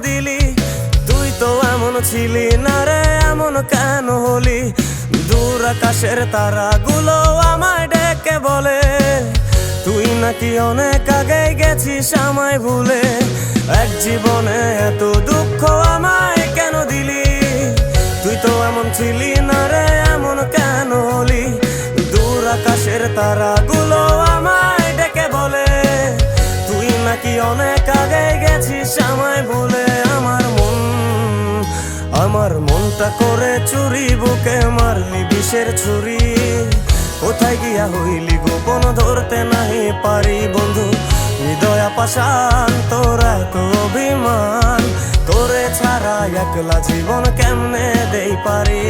দিলি? তুই তো এমন ছিলি না রে, এমন কেন হলি? দূর আকাশের তারাগুলো আমায় ডেকে বলে তুই নাকি অনেক আগে গেছিস আমায় ভুলে। এক জীবনে এত দুঃখ আমায় কেন দিলি? তুই তো এমন ছিলি না রে, এমন কেন হলি? দূর আকাশের তারাগুলো আমায় ডেকে বলে তুই নাকি অনেক আগে গেছিস আমায় ভুলে। আমার মনটা করে চুরি, বুকে মারলি বিষের ছুরি। কোথায় গিয়া হইলি গোপন ধরতে নাহি পারি বন্ধু। হৃদয় পাষাণ তোর এত অভিমান, তোরে ছাড়া একলা জীবন কেমনে দেই পারি।